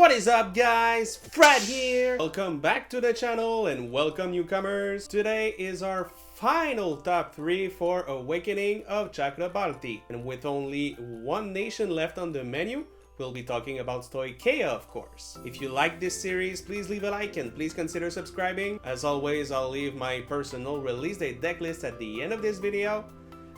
What is up, guys? Phrad here! Welcome back to the channel and welcome newcomers. Today is our final top 3 for Awakening of Chakrabarthi. And with only one nation left on the menu, we'll be talking about Stoicheia, of course. If you like this series, please leave a like and please consider subscribing. As always, I'll leave my personal release date deck list at the end of this video.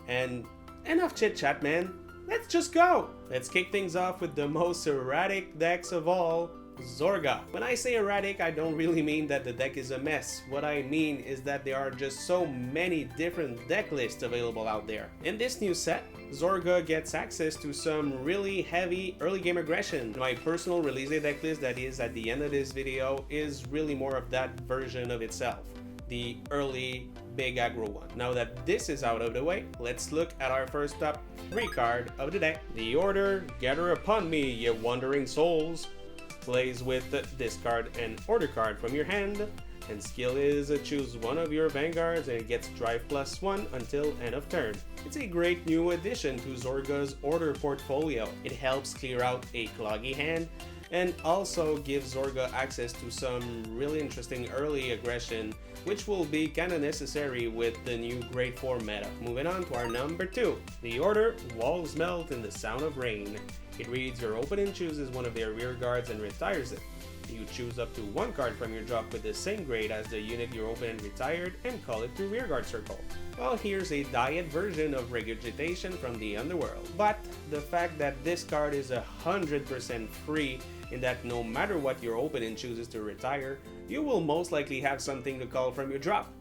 And enough chit chat, man. Let's just go! Let's kick things off with the most erratic decks of all, Zorga. When I say erratic, I don't really mean that the deck is a mess. What I mean is that there are just so many different deck lists available out there. In this new set, Zorga gets access to some really heavy early game aggression. My personal release day deck list that is at the end of this video is really more of that version of itself. The early big aggro one. Now that this is out of the way, let's look at our first top 3 card of the deck. The Order, Gather Upon Me, Ye Wandering Souls, plays with discard an order card from your hand, and skill is choose one of your vanguards and it gets drive +1 until end of turn. It's a great new addition to Zorga's order portfolio. It helps clear out a cloggy hand and also gives Zorga access to some really interesting early aggression, which will be kinda necessary with the new Grade 4 meta. Moving on to our number 2. The Order, Walls Melt in the Sound of Rain. It reads your opponent chooses one of their rear guards and retires it. You choose up to one card from your drop with the same grade as the unit your opponent retired and call it to rearguard circle. Well, here's a diet version of Regurgitation from the Underworld. But the fact that this card is 100% free in that no matter what your opponent chooses to retire, you will most likely have something to call from your drop,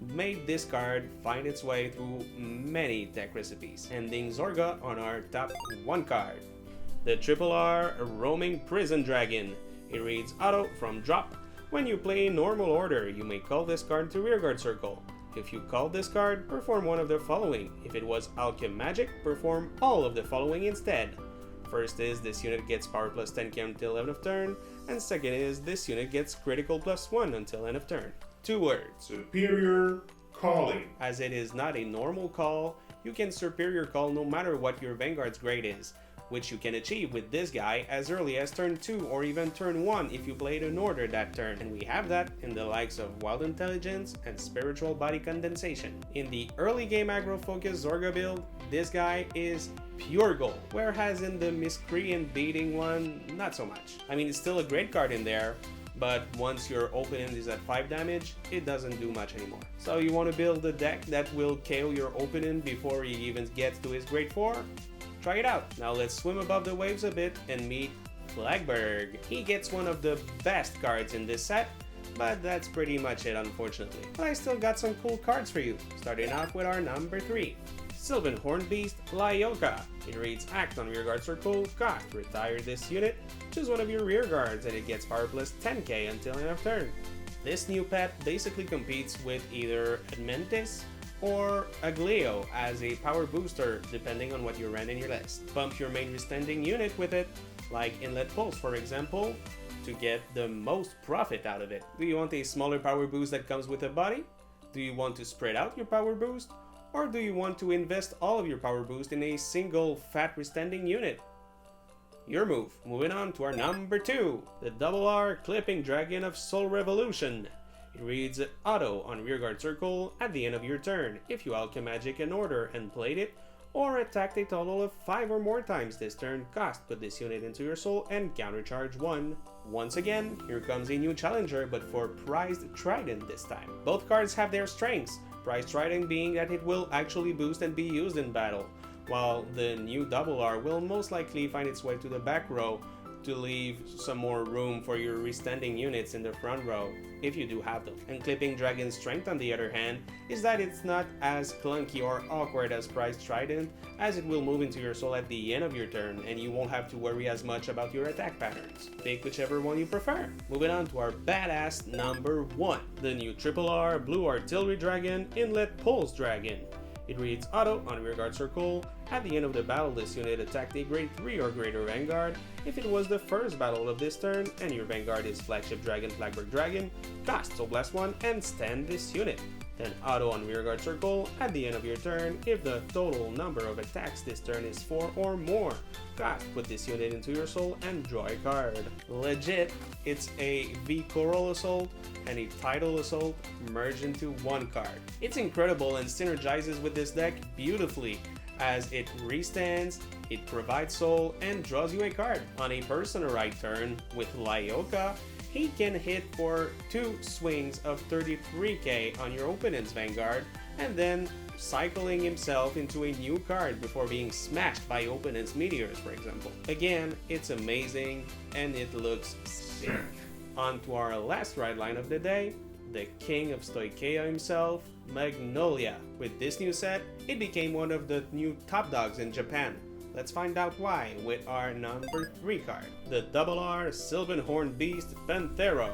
made this card find its way through many deck recipes. Ending Zorga on our top 1 card. The R Roaming Prison Dragon. It reads auto from drop. When you play normal order, you may call this card to rearguard circle. If you call this card, perform one of the following. If it was Alchemagic, perform all of the following instead. First is this unit gets power +10k until end of turn, and second is this unit gets critical +1 until end of turn. 2 words. Superior Calling. As it is not a normal call, you can superior call no matter what your Vanguard's grade is, which you can achieve with this guy as early as turn 2 or even turn 1 if you played an order that turn, and we have that in the likes of Wild Intelligence and Spiritual Body Condensation. In the early game aggro focused Zorga build, this guy is pure gold, whereas in the Miscreant Beating one, not so much. I mean, it's still a great card in there, but once your opponent is at 5 damage, it doesn't do much anymore. So you want to build a deck that will KO your opponent before he even gets to his grade 4? Try it out. Now let's swim above the waves a bit and meet Flagburg. He gets one of the best cards in this set, but that's pretty much it, unfortunately. But I still got some cool cards for you, starting off with our number 3. Sylvan Hornbeast Lyoka. It reads act on rearguard circle, cost, retire this unit, choose one of your rear guards and it gets power +10k until end of turn. This new pet basically competes with either Admentis or Agleo as a power booster depending on what you ran in your list. Pump your main withstanding unit with it, like Inlet Pulse for example, to get the most profit out of it. Do you want a smaller power boost that comes with a body? Do you want to spread out your power boost? Or do you want to invest all of your power boost in a single fat withstanding unit? Your move. Moving on to our number 2, the R Clipping Dragon of Soul Revolution. It reads auto on rearguard circle at the end of your turn if you Alchemagic an order and played it, or attacked a total of 5 or more times this turn, cost, put this unit into your soul and countercharge 1. Once again, here comes a new challenger, but for Prized Trident this time. Both cards have their strengths, Prized Trident being that it will actually boost and be used in battle, while the new R will most likely find its way to the back row to leave some more room for your restanding units in the front row, if you do have them. And Clipping Dragon's strength, on the other hand, is that it's not as clunky or awkward as Prized Trident, as it will move into your soul at the end of your turn, and you won't have to worry as much about your attack patterns. Pick whichever one you prefer. Moving on to our badass number 1, the new R Blue Artillery Dragon Inlet Pulse Dragon. It reads auto on rearguard circle. At the end of the battle, this unit attacked a grade 3 or greater Vanguard. If it was the first battle of this turn and your Vanguard is Flagship Dragon Flagburg Dragon, cast Soul Blast 1 and stand this unit. Then auto on rearguard circle at the end of your turn if the total number of attacks this turn is 4 or more. Cast, put this unit into your soul and draw a card. Legit, it's a V Coral Assault and a Tidal Assault merged into one card. It's incredible and synergizes with this deck beautifully, as it restands, it provides soul, and draws you a card. On a personal right turn with Lyoka, he can hit for 2 swings of 33k on your opponent's Vanguard, and then cycling himself into a new card before being smashed by opponent's meteors, for example. Again, it's amazing, and it looks sick. On to our last ride line of the day, the king of Stoicheia himself, Magnolia. With this new set, it became one of the new top dogs in Japan. Let's find out why with our number 3 card, the RR Sylvan Horn Beast Panthero.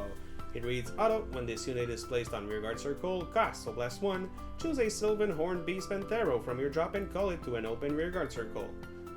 It reads auto, when this unit is placed on rearguard circle, cost, so +1, choose a Sylvan Horn Beast Panthero from your drop and call it to an open rearguard circle.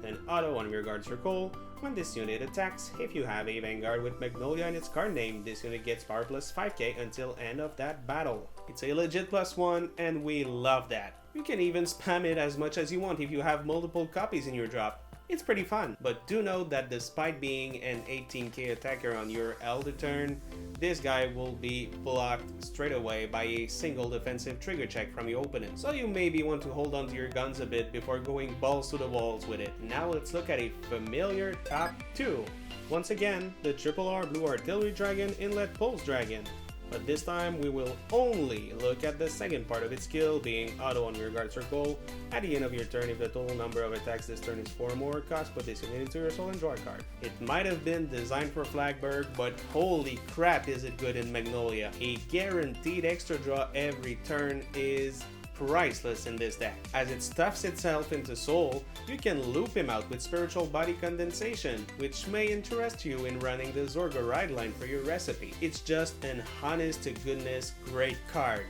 Then auto on rearguard circle, when this unit attacks, if you have a Vanguard with Magnolia in its card name, this unit gets power +5k until end of that battle. It's a legit +1 and we love that. You can even spam it as much as you want if you have multiple copies in your drop. It's pretty fun, but do note that despite being an 18k attacker on your Elder turn, this guy will be blocked straight away by a single defensive trigger check from your opponent, so you maybe want to hold on to your guns a bit before going balls to the walls with it. Now let's look at a familiar top 2. Once again, the RR Blue Artillery Dragon Inlet Pulse Dragon. But this time we will only look at the second part of its skill, being auto on rearguard circle. At the end of your turn, if the total number of attacks this turn is 4 or more, cost, put this unit into your soul and draw a card. It might have been designed for Flagburg, but holy crap is it good in Magnolia. A guaranteed extra draw every turn is priceless in this deck. As it stuffs itself into soul, you can loop him out with spiritual body condensation, which may interest you in running the Zorga ride line for your recipe. It's just an honest to goodness great card.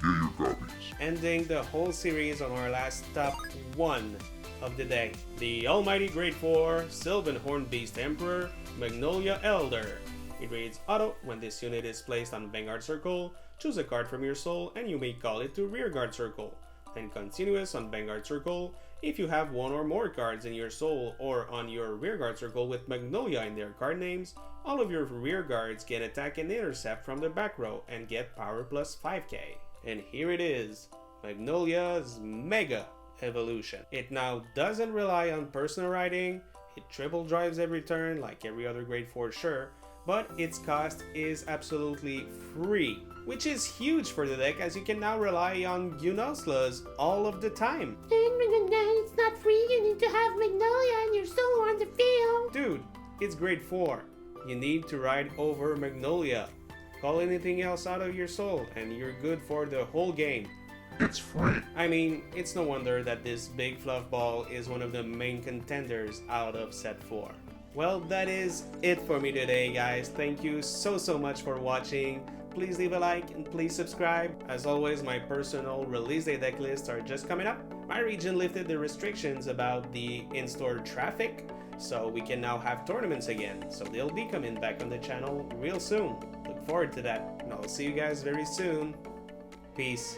Here your copies. Ending the whole series on our last top 1 of the day, the Almighty Grade 4 Sylvan Horn Beast Emperor Magnolia Elder. It reads auto, when this unit is placed on Vanguard Circle, choose a card from your soul and you may call it to Rearguard Circle. Then continuous on Vanguard Circle, if you have 1 or more cards in your soul or on your Rearguard Circle with Magnolia in their card names, all of your rearguards can attack and intercept from the back row and get power +5k. And here it is, Magnolia's Mega Evolution. It now doesn't rely on personal riding, it triple drives every turn like every other grade 4 sure, but its cost is absolutely free, which is huge for the deck as you can now rely on Gunoslas all of the time. It's not free, you need to have Magnolia and your soul on the field. Dude, it's grade 4. You need to ride over Magnolia. Call anything else out of your soul and you're good for the whole game. It's free. I mean, it's no wonder that this big fluff ball is one of the main contenders out of set 4. Well, that is it for me today, guys. Thank you so much for watching. Please leave a like and please subscribe. As always, my personal release day deck lists are just coming up. My region lifted the restrictions about the in-store traffic, so we can now have tournaments again. So they'll be coming back on the channel real soon. Look forward to that, and I'll see you guys very soon. Peace.